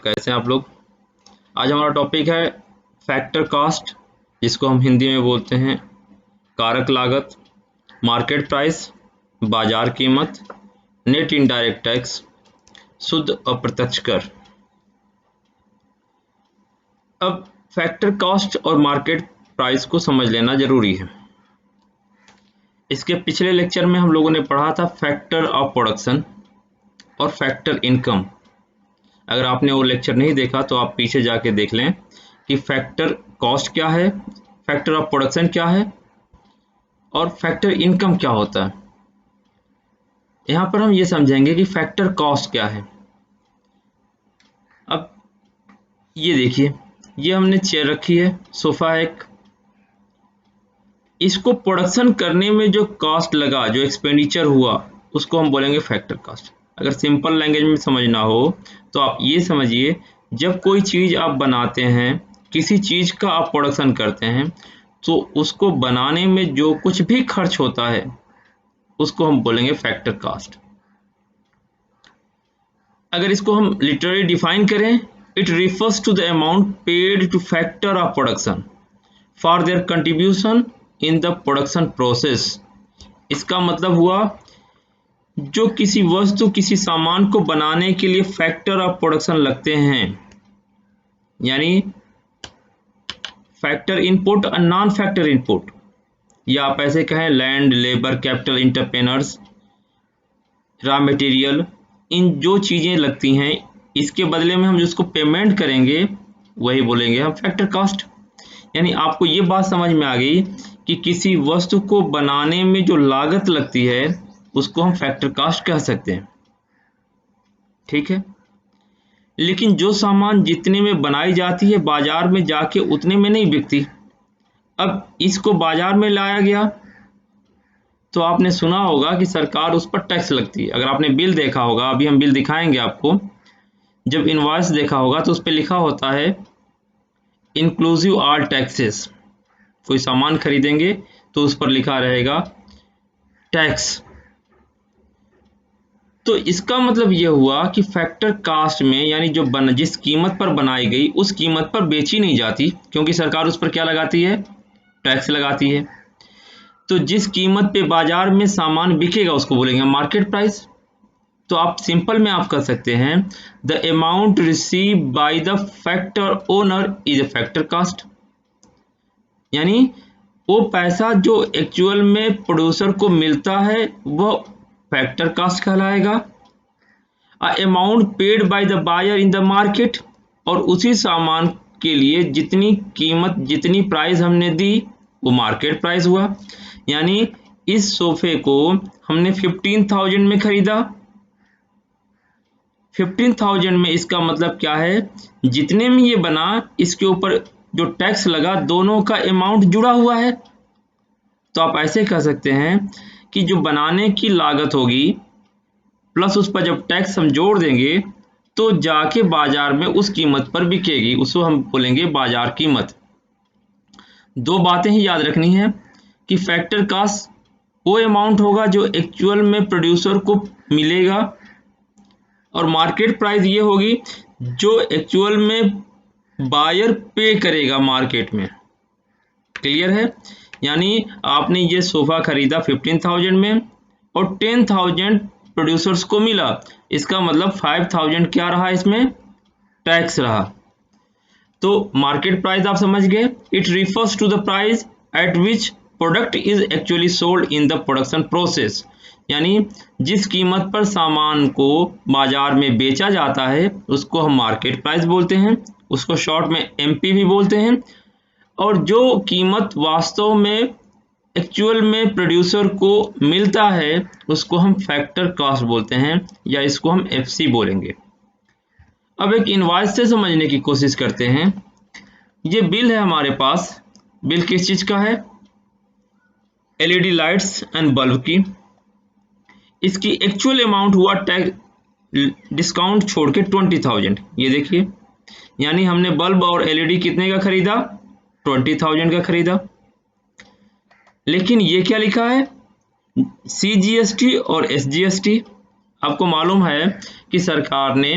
कैसे हैं आप लोग। आज हमारा टॉपिक है फैक्टर कॉस्ट, जिसको हम हिंदी में बोलते हैं कारक लागत, मार्केट प्राइस, बाजार कीमत, नेट इनडायरेक्ट टैक्स, शुद्ध अप्रत्यक्ष कर। अब फैक्टर कॉस्ट और मार्केट प्राइस को समझ लेना जरूरी है। इसके पिछले लेक्चर में हम लोगों ने पढ़ा था फैक्टर ऑफ प्रोडक्शन और फैक्टर इनकम। अगर आपने वो लेक्चर नहीं देखा तो आप पीछे जाके देख लें कि फैक्टर कॉस्ट क्या है, फैक्टर ऑफ प्रोडक्शन क्या है और फैक्टर इनकम क्या होता है। यहाँ पर हम ये समझेंगे कि फैक्टर कॉस्ट क्या है। अब ये देखिए, ये हमने चेयर रखी है, सोफा है एक। इसको प्रोडक्शन करने में जो कॉस्ट लगा, जो एक्सपेंडिचर हुआ, उसको हम बोलेंगे फैक्टर कॉस्ट। अगर सिंपल लैंग्वेज में समझना हो तो आप ये समझिए, जब कोई चीज़ आप बनाते हैं, किसी चीज़ का आप प्रोडक्शन करते हैं, तो उसको बनाने में जो कुछ भी खर्च होता है उसको हम बोलेंगे फैक्टर कॉस्ट। अगर इसको हम लिटरली डिफाइन करें, it refers to the amount paid to factor of production for their contribution in the production process. इसका मतलब हुआ, जो किसी वस्तु, किसी सामान को बनाने के लिए फैक्टर ऑफ प्रोडक्शन लगते हैं, यानी फैक्टर इनपुट और नॉन फैक्टर इनपुट, या आप ऐसे कहें land, labour, capital, entrepreneurs, raw material, इन जो चीज़ें लगती हैं, इसके बदले में हम जिसको पेमेंट करेंगे वही बोलेंगे हम फैक्टर कॉस्ट। यानी आपको ये बात समझ में आ गई कि किसी वस्तु को बनाने में जो लागत लगती है उसको हम फैक्टर कॉस्ट कह सकते हैं। ठीक है, लेकिन जो सामान जितने में बनाई जाती है बाजार में जाके उतने में नहीं बिकती। अब इसको बाजार में लाया गया तो आपने सुना होगा कि सरकार उस पर टैक्स लगती है। अगर आपने बिल देखा होगा, अभी हम बिल दिखाएंगे आपको, जब इनवॉइस देखा होगा तो उस पर लिखा होता है इंक्लूसिव ऑल टैक्सेस। कोई सामान खरीदेंगे तो उस पर लिखा रहेगा टैक्स। तो इसका मतलब यह हुआ कि फैक्टर कास्ट में, यानी जो जिस कीमत पर बनाई गई उस कीमत पर बेची नहीं जाती, क्योंकि सरकार उस पर क्या लगाती है, टैक्स लगाती है। तो जिस कीमत पे बाजार में सामान बिकेगा उसको बोलेंगे मार्केट प्राइस। तो आप सिंपल में आप कर सकते हैं, the amount receive by the factor owner is a factor cost. यानी वो पैसा जो एक्चुअल में प्रोड्यूसर को मिलता है वह फैक्टर कास्ट कहलाएगा। Amount paid by the buyer in the market, और उसी सामान के लिए जितनी कीमत, जितनी प्राइस हमने दी वो मार्केट प्राइस हुआ। यानी इस सोफे को हमने 15,000 में खरीदा। 15,000 में इसका मतलब क्या है, जितने में ये बना इसके ऊपर जो टैक्स लगा दोनों का अमाउंट जुड़ा हुआ है। तो आप ऐसे कह सकते हैं कि जो बनाने की लागत होगी प्लस उस पर जब टैक्स हम जोड़ देंगे तो जाके बाजार में उस कीमत पर बिकेगी, उसको हम बोलेंगे बाजार कीमत। दो बातें ही याद रखनी है कि फैक्टर कॉस्ट वो अमाउंट होगा जो एक्चुअल में प्रोड्यूसर को मिलेगा, और मार्केट प्राइस ये होगी जो एक्चुअल में बायर पे करेगा मार्केट में। क्लियर है? यानी आपने ये सोफा खरीदा 15,000 में और 10,000 प्रोड्यूसर्स को मिला, इसका मतलब 5,000 क्या रहा, इसमें टैक्स रहा। तो मार्केट प्राइस आप समझ गए, it refers to the price at which product is actually sold in the production process. यानी जिस कीमत पर सामान को बाजार में बेचा जाता है उसको हम मार्केट प्राइस बोलते हैं, उसको शॉर्ट में एमपी भी बोलते हैं। और जो कीमत वास्तव में एक्चुअल में प्रोड्यूसर को मिलता है उसको हम फैक्टर कॉस्ट बोलते हैं, या इसको हम एफसी बोलेंगे। अब एक इनवॉइस से समझने की कोशिश करते हैं। ये बिल है हमारे पास। बिल किस चीज का है, एलईडी लाइट्स एंड बल्ब की। इसकी एक्चुअल अमाउंट हुआ टैक्स डिस्काउंट छोड़ के 20,000। ये देखिए, यानी हमने बल्ब और एलईडी कितने का खरीदा, 20,000 का खरीदा। लेकिन ये क्या लिखा है, CGST और SGST। आपको मालूम है कि सरकार ने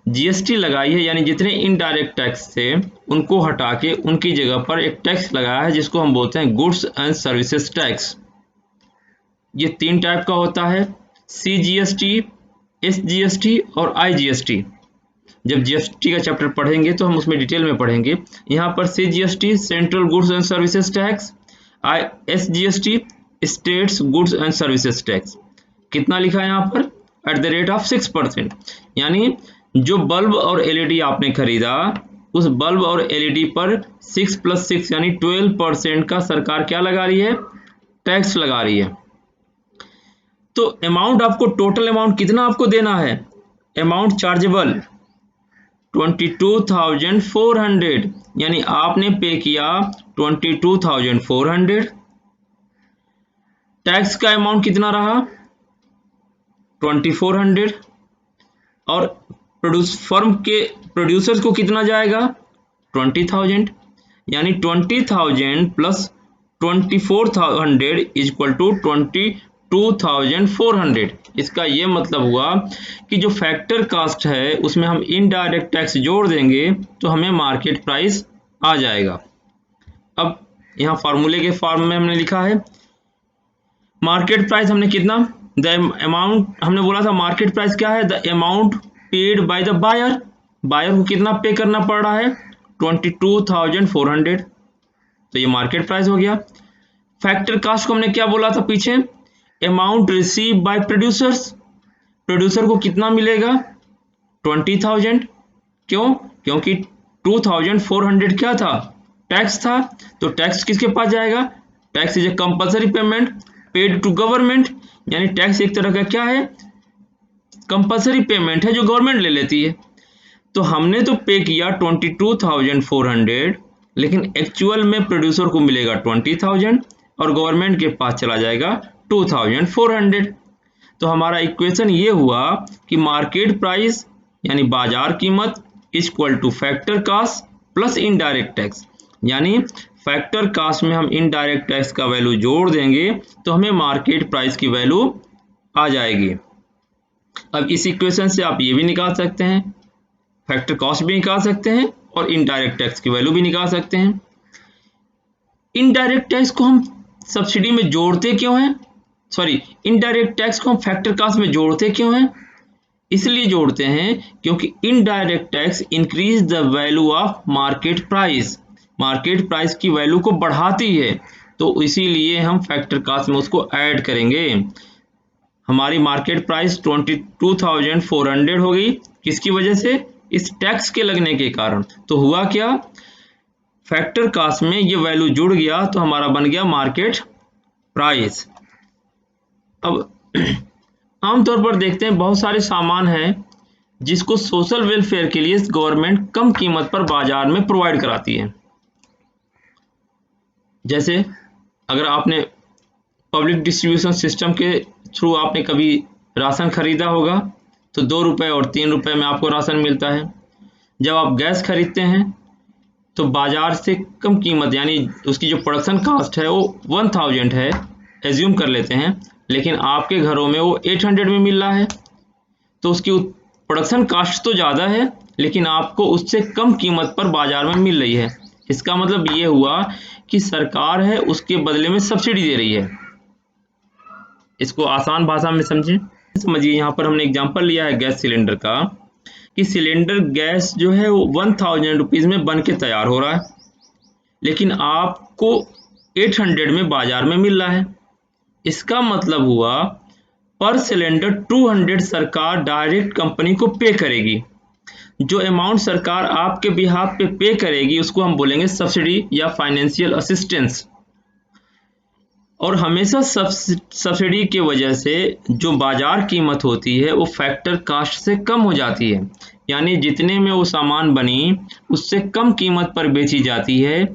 जीएसटी लगाई है, यानी जितने इनडायरेक्ट टैक्स थे उनको हटा के उनकी जगह पर एक टैक्स लगाया है जिसको हम बोलते हैं गुड्स एंड सर्विसेज टैक्स। ये 3 टाइप का होता है, CGST, SGST और IGST। जब जीएसटी का चैप्टर पढ़ेंगे तो हम उसमें डिटेल में पढ़ेंगे। यहाँ पर CGST central goods and services tax, SGST states goods and services tax. कितना लिखा है यहाँ पर? @6%। यानी जो बल्ब और एलईडी आपने खरीदा उस बल्ब और एलईडी पर 6 + 6 यानी 12% का सरकार क्या लगा रही है? टैक्स लगा रही है। तो अमाउंट आपको, टोटल अमाउंट कितना आपको देना है? अमाउंट चार्जेबल 22,400, यानी आपने पे किया 22,400। टैक्स का अमाउंट कितना रहा? 2400। और फर्म के प्रोड्यूसर्स को कितना जाएगा? 20,000, यानी 20,000 + 24,000 = 22,400। इसका ये मतलब हुआ कि जो फैक्टर कास्ट है उसमें हम इनडायरेक्ट टैक्स जोड़ देंगे तो हमें मार्केट प्राइस आ जाएगा। अब यहाँ फार्मूले के फॉर्म में हमने लिखा है मार्केट प्राइस। हमने कितना, द अमाउंट, हमने बोला था मार्केट प्राइस क्या है? The amount paid by the buyer. Buyer को कितना पे करना पड़ रहा है? 22,400। तो ये मार्केट प्राइस हो गया। फैक्टर कास्ट को हमने क्या बोला था पीछे? Amount receive bye producers. Producer को कितना मिलेगा? 20,000। क्यों? क्योंकि 2,400 क्या था? टैक्स था। तो टैक्स किसके पास जाएगा? Tax is a compulsory payment paid to government, यानी टैक्स एक तरह का क्या है? कंपल्सरी पेमेंट है जो गवर्नमेंट ले लेती है। तो हमने तो पे किया 22,400, लेकिन एक्चुअल में प्रोड्यूसर को मिलेगा 20,000 और गवर्नमेंट के पास चला जाएगा 2,400। तो हमारा इक्वेशन ये हुआ कि मार्केट प्राइस यानी बाजार कीमत equal to factor cost plus indirect tax, यानी फैक्टर कास्ट में हम इनडायरेक्ट टैक्स का वैल्यू जोड़ देंगे तो हमें मार्केट प्राइस की वैल्यू आ जाएगी। अब इस इक्वेशन से आप ये भी निकाल सकते हैं, फैक्टर कॉस्ट भी निकाल सकते हैं और इनडायरेक्ट टैक्स की वैल्यू भी निकाल सकते हैं। इनडायरेक्ट टैक्स को हम सब्सिडी में जोड़ते क्यों हैं? सॉरी, इनडायरेक्ट टैक्स को हम फैक्टर कॉस्ट में जोड़ते क्यों हैं? इसलिए जोड़ते हैं क्योंकि indirect tax increase the value of market price, market price की वैल्यू को बढ़ाती है। तो इसीलिए हम फैक्टर कॉस्ट में उसको ऐड करेंगे। हमारी मार्केट प्राइस 22,400 हो गई, किसकी वजह से? इस टैक्स के लगने के कारण। तो हुआ क्या? फैक्टर कॉस्ट में ये वैल्यू जुड़ गया तो हमारा बन गया मार्केट प्राइस। अब आमतौर पर देखते हैं बहुत सारे सामान हैं जिसको सोशल वेलफेयर के लिए गवर्नमेंट कम कीमत पर बाजार में प्रोवाइड कराती है। जैसे अगर आपने पब्लिक डिस्ट्रीब्यूशन सिस्टम के थ्रू आपने कभी राशन खरीदा होगा तो 2 रुपये और 3 रुपये में आपको राशन मिलता है। जब आप गैस खरीदते हैं तो बाजार से कम कीमत, यानी उसकी जो प्रोडक्शन कास्ट है वो 1000 है, एज्यूम कर लेते हैं, लेकिन आपके घरों में वो 800 में मिल रहा है। तो उसकी प्रोडक्शन कास्ट तो ज़्यादा है लेकिन आपको उससे कम कीमत पर बाजार में मिल रही है। इसका मतलब ये हुआ कि सरकार है उसके बदले में सब्सिडी दे रही है। इसको आसान भाषा में समझिए, समझिए। यहाँ पर हमने एग्जांपल लिया है गैस सिलेंडर का कि सिलेंडर गैस जो है वो 1000 रुपीज़ में बन के तैयार हो रहा है, लेकिन आपको 800 में बाजार में मिल रहा है। इसका मतलब हुआ पर सिलेंडर 200 सरकार डायरेक्ट कंपनी को पे करेगी। जो अमाउंट सरकार आपके बिहाफ पे पे करेगी उसको हम बोलेंगे सब्सिडी या फाइनेंशियल असिस्टेंस। और हमेशा सब्सिडी की वजह से जो बाजार कीमत होती है वो फैक्टर कास्ट से कम हो जाती है, यानी जितने में वो सामान बनी उससे कम कीमत पर बेची जाती है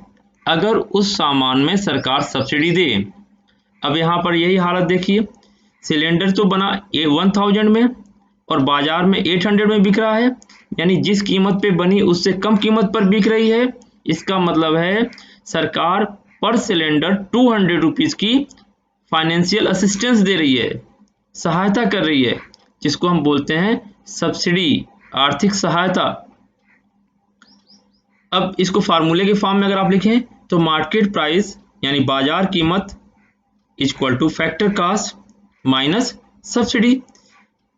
अगर उस सामान में सरकार सब्सिडी दे। अब यहाँ पर यही हालत देखिए, सिलेंडर तो बना 1000 में और बाजार में 800 में बिक रहा है, यानी जिस कीमत पे बनी उससे कम कीमत पर बिक रही है। इसका मतलब है सरकार पर सिलेंडर 200 रुपीज़ की फाइनेंशियल असिस्टेंस दे रही है, सहायता कर रही है, जिसको हम बोलते हैं सब्सिडी आर्थिक सहायता। अब इसको फार्मूले के फॉर्म में अगर आप लिखें तो मार्केट प्राइस यानी बाजार कीमत equal to factor cost minus subsidy.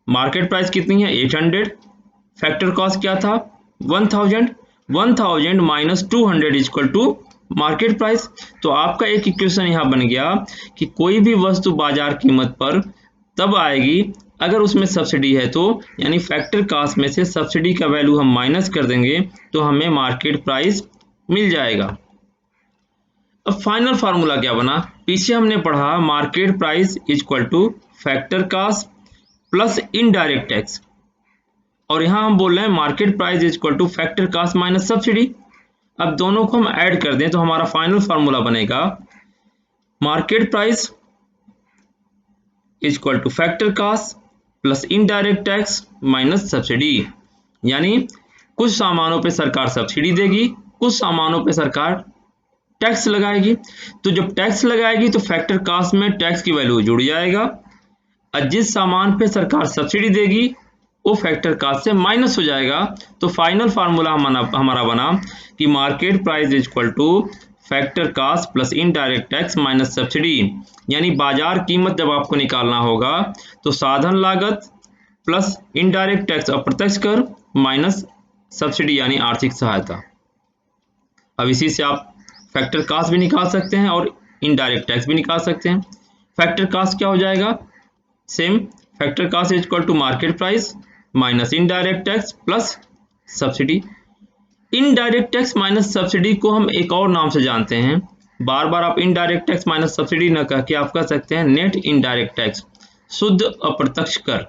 Market price कितनी है 800, फैक्टर कॉस्ट क्या था 1000 minus 200 equal to market price. तो आपका एक इक्वेशन यहां बन गया कि कोई भी वस्तु बाजार कीमत पर तब आएगी अगर उसमें सब्सिडी है, तो यानी फैक्टर कॉस्ट में से सब्सिडी का वैल्यू हम माइनस कर देंगे तो हमें मार्केट प्राइस मिल जाएगा। अब फाइनल फार्मूला क्या बना, पीछे हमने पढ़ा market price equal to factor cost plus indirect tax, और यहां हम बोल रहे हैं market price equal to factor cost minus subsidy. अब दोनों को हम ऐड कर दें तो हमारा फाइनल फार्मूला बनेगा market price equal to factor cost plus indirect tax minus subsidy. यानी कुछ सामानों पे सरकार सब्सिडी देगी, कुछ सामानों पे सरकार टैक्स लगाएगी। तो जब टैक्स लगाएगी तो फैक्टर कॉस्ट में टैक्स की वैल्यू जुड़ जाएगा, और जिस सामान पे सरकार सब्सिडी देगी वो फैक्टर कॉस्ट से माइनस हो जाएगा। तो फाइनल फार्मूला हमारा बना कि market price equal to factor cost plus indirect tax minus subsidy. यानी बाजार कीमत जब आपको निकालना होगा तो साधन लागत प्लस इनडायरेक्ट टैक्स अप्रत्यक्ष कर माइनस सब्सिडी यानी आर्थिक सहायता। अब इसी से आप फैक्टर कॉस्ट भी निकाल सकते हैं और इनडायरेक्ट टैक्स भी निकाल सकते हैं। फैक्टर कॉस्ट क्या हो जाएगा, same factor cost equal to market price minus indirect tax plus subsidy. Indirect tax minus subsidy को हम एक और नाम से जानते हैं, बार बार आप इनडायरेक्ट टैक्स माइनस सब्सिडी न कह के आप कह सकते हैं नेट इनडायरेक्ट टैक्स, शुद्ध अप्रत्यक्ष कर।